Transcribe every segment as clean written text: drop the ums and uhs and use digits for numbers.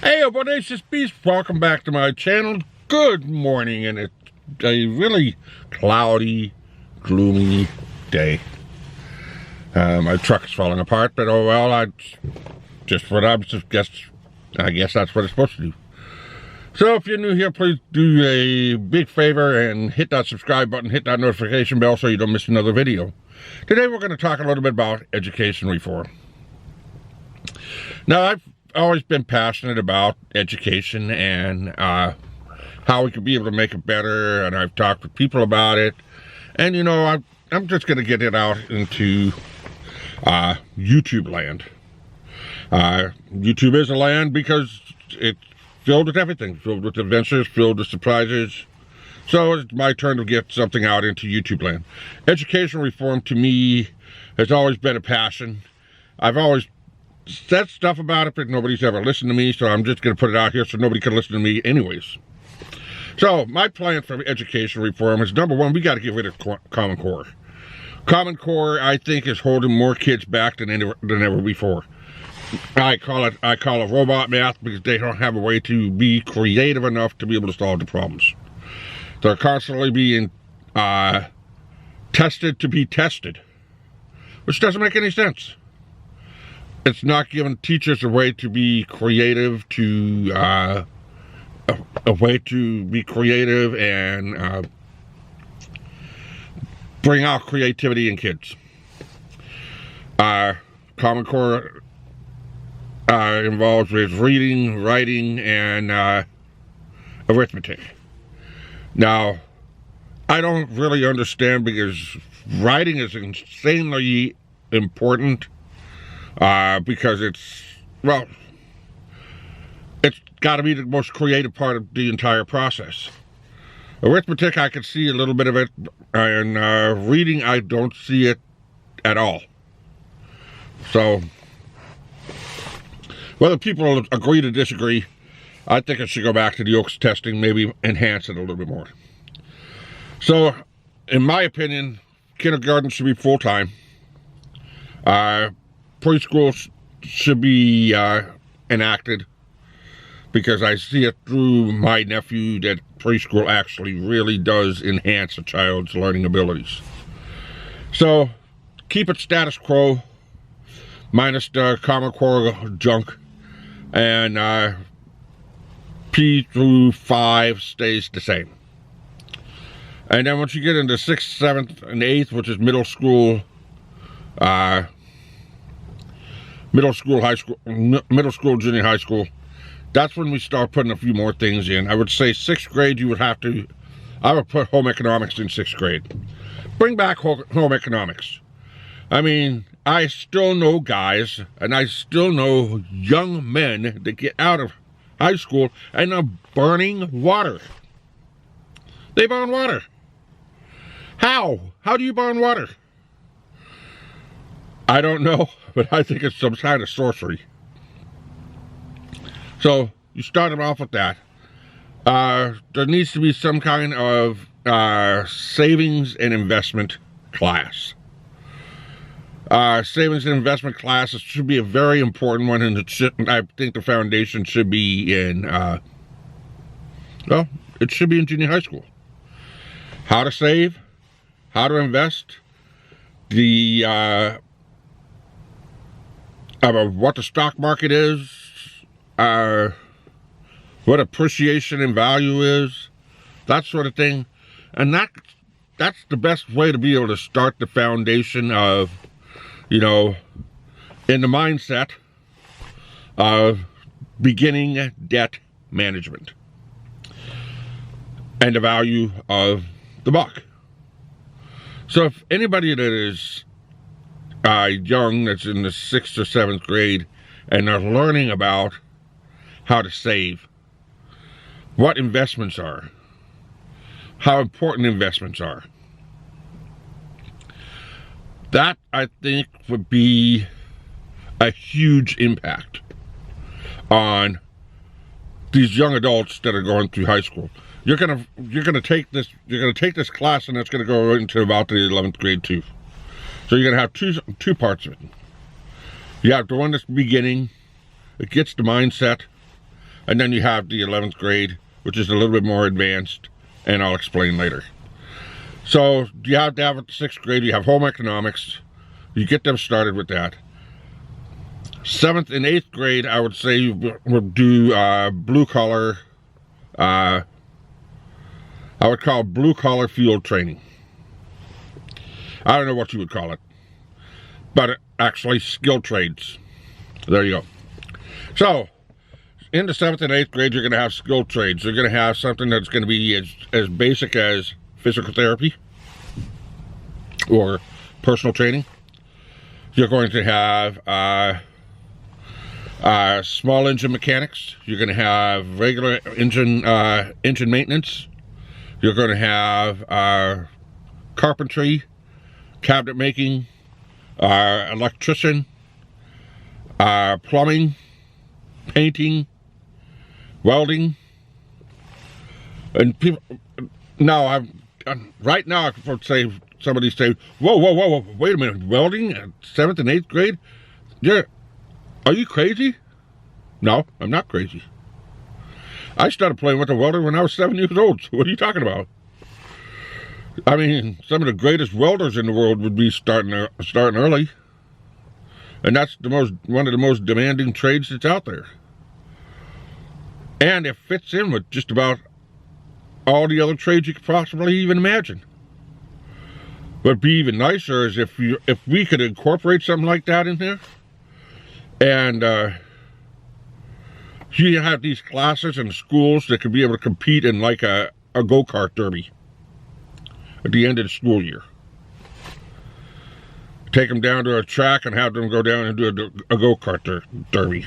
Hey, Bodacious Beast, welcome back to my channel. Good morning, and it's a really cloudy, gloomy day. My truck is falling apart, but oh well, I guess that's what it's supposed to do. So if you're new here, please do a big favor and hit that subscribe button, hit that notification bell so you don't miss another video. Today we're going to talk a little bit about education reform. Now, I've always been passionate about education and how we could be able to make it better, and I've talked with people about it. And you know, I'm just going to get it out into YouTube land. YouTube is a land because it's filled with everything, filled with adventures, filled with surprises. So it's my turn to get something out into YouTube land. Education reform to me has always been a passion. I've always said stuff about it, but nobody's ever listened to me, so I'm just going to put it out here so nobody can listen to me anyways. So my plan for education reform is, number one, we got to get rid of Common Core. Common Core, I think, is holding more kids back than ever before. I call it robot math because they don't have a way to be creative enough to be able to solve the problems. They're constantly being tested to be tested, which doesn't make any sense. It's not giving teachers a way to be creative, a way to be creative and bring out creativity in kids. Common Core involves with reading, writing, and arithmetic. Now, I don't really understand because writing is insanely important because it's got to be the most creative part of the entire process. Arithmetic, I can see a little bit of it, and reading, I don't see it at all. So, whether people agree to disagree, I think it should go back to the Oaks testing, maybe enhance it a little bit more. So, in my opinion, kindergarten should be full-time. Preschool should be enacted because I see it through my nephew that preschool actually really does enhance a child's learning abilities. So, keep it status quo, minus the Common Core junk, and P through 5 stays the same. And then once you get into 6th, 7th, and 8th, which is middle school, high school, junior high school, that's when we start putting a few more things in. I would say 6th grade, I would put home economics in 6th grade. Bring back home economics. I mean, I still know guys, and I still know young men that get out of high school and are burning water. They burn water. How? How do you burn water? I don't know, but I think it's some kind of sorcery. So, you start them off with that. There needs to be some kind of savings and investment class. Savings and investment classes should be a very important one, and I think the foundation should be in, it should be in junior high school. How to save, how to invest, what the stock market is, what appreciation in value is, that sort of thing. And that's the best way to be able to start the foundation of, you know, in the mindset of beginning debt management and the value of the buck. So if anybody that is young, that's in the 6th or 7th grade, and they're learning about how to save, what investments are, how important investments are, that, I think, would be a huge impact on these young adults that are going through high school. You're gonna take this class, and it's gonna go into about the 11th grade too. So you're gonna have two parts of it. You have the one that's beginning, it gets the mindset, And then you have the 11th grade, which is a little bit more advanced, and I'll explain later. So you have to have at the 6th grade, you have home economics. You get them started with that. 7th and 8th grade, I would say you would do blue collar, I would call blue collar field training. I don't know what you would call it, but actually skilled trades. There you go. So in the 7th and 8th grade, you're going to have skilled trades. You're going to have something that's going to be as basic as physical therapy or personal training. You're going to have small engine mechanics. You're going to have regular engine maintenance. You're going to have carpentry, cabinet making, electrician, plumbing, painting, welding, and people. Now, right now, I could say somebody say, "Whoa, wait a minute, welding at 7th and 8th grade? Are you crazy?" No, I'm not crazy. I started playing with a welder when I was 7 years old. So what are you talking about? I mean, some of the greatest welders in the world would be starting early, and that's one of the most demanding trades that's out there. And it fits in with just about all the other trades you could possibly even imagine. What'd be even nicer is if we could incorporate something like that in there, and you have these classes in schools that could be able to compete in like a go-kart derby at the end of the school year. Take them down to a track and have them go down and do a go-kart derby.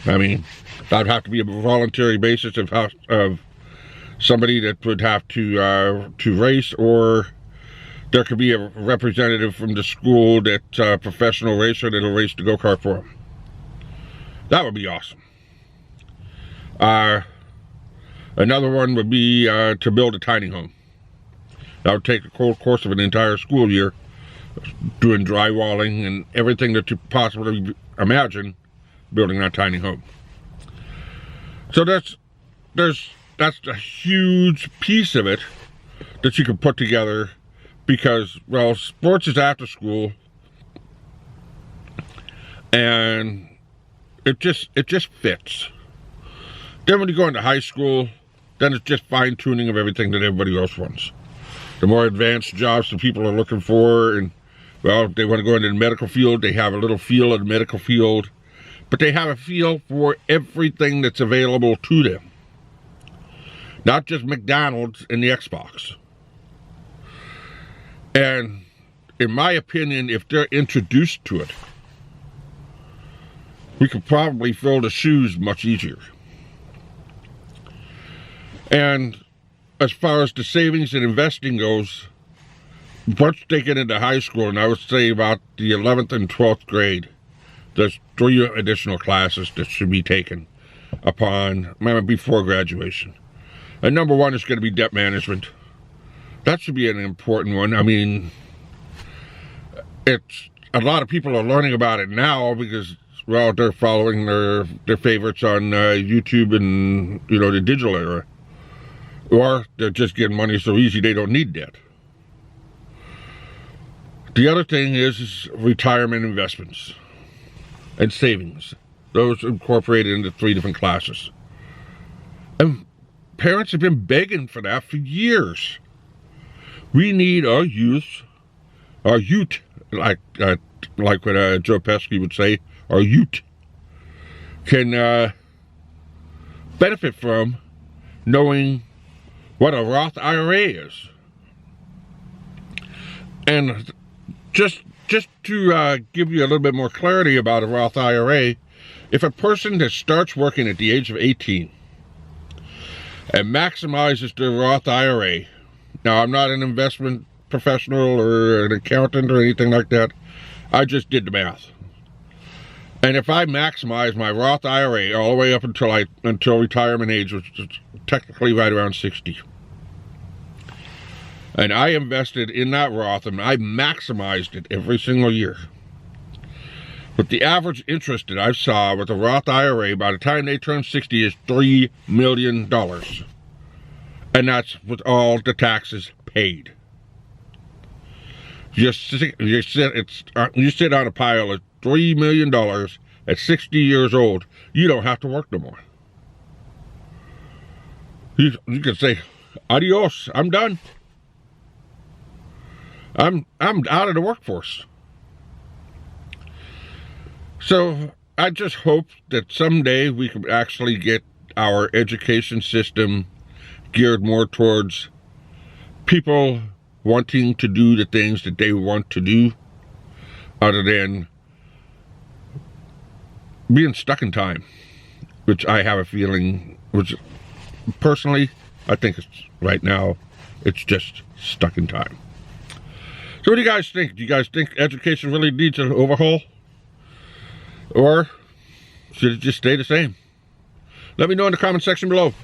I mean, that'd have to be a voluntary basis of somebody that would have to race, or there could be a representative from the school that's a professional racer that'll race the go-kart for them. That would be awesome. Another one would be to build a tiny home. That would take the whole course of an entire school year, doing drywalling and everything that you possibly imagine, building that tiny home. So that's a huge piece of it that you can put together, because, well, sports is after school, and it just fits. Then when you go into high school, then it's just fine-tuning of everything that everybody else wants. The more advanced jobs that people are looking for, and, well, if they want to go into the medical field, they have a little feel of the medical field, but they have a feel for everything that's available to them. Not just McDonald's and the Xbox. And in my opinion, if they're introduced to it, we could probably fill the shoes much easier. And as far as the savings and investing goes, once they get into high school, and I would say about the 11th and 12th grade, there's 3 additional classes that should be taken before graduation. And number 1 is going to be debt management. That should be an important one. I mean, it's a lot of people are learning about it now because, well, they're following their favorites on YouTube and, the digital era. Or they're just getting money so easy they don't need debt. The other thing is retirement investments and savings. Those incorporated into 3 different classes. And parents have been begging for that for years. We need our youth, like what Joe Pesci would say, our youth can benefit from knowing what a Roth IRA is. And just to give you a little bit more clarity about a Roth IRA, if a person that starts working at the age of 18 and maximizes their Roth IRA, now I'm not an investment professional or an accountant or anything like that, I just did the math. And if I maximize my Roth IRA all the way up until retirement age, which is technically right around 60, and I invested in that Roth and I maximized it every single year, But the average interest that I saw with a Roth IRA by the time they turn 60 is $3 million. And that's with all the taxes paid. You sit on a pile of $3 million at 60 years old. You don't have to work no more. You can say, adios, I'm done. I'm out of the workforce. So I just hope that someday we can actually get our education system geared more towards people wanting to do the things that they want to do, other than being stuck in time, which I have a feeling, which personally, I think it's right now, it's just stuck in time. So what do you guys think? Do you guys think education really needs an overhaul? Or should it just stay the same? Let me know in the comment section below.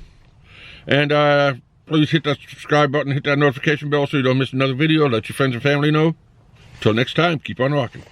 And please hit that subscribe button, hit that notification bell so you don't miss another video. Let your friends and family know. Till next time, keep on rocking.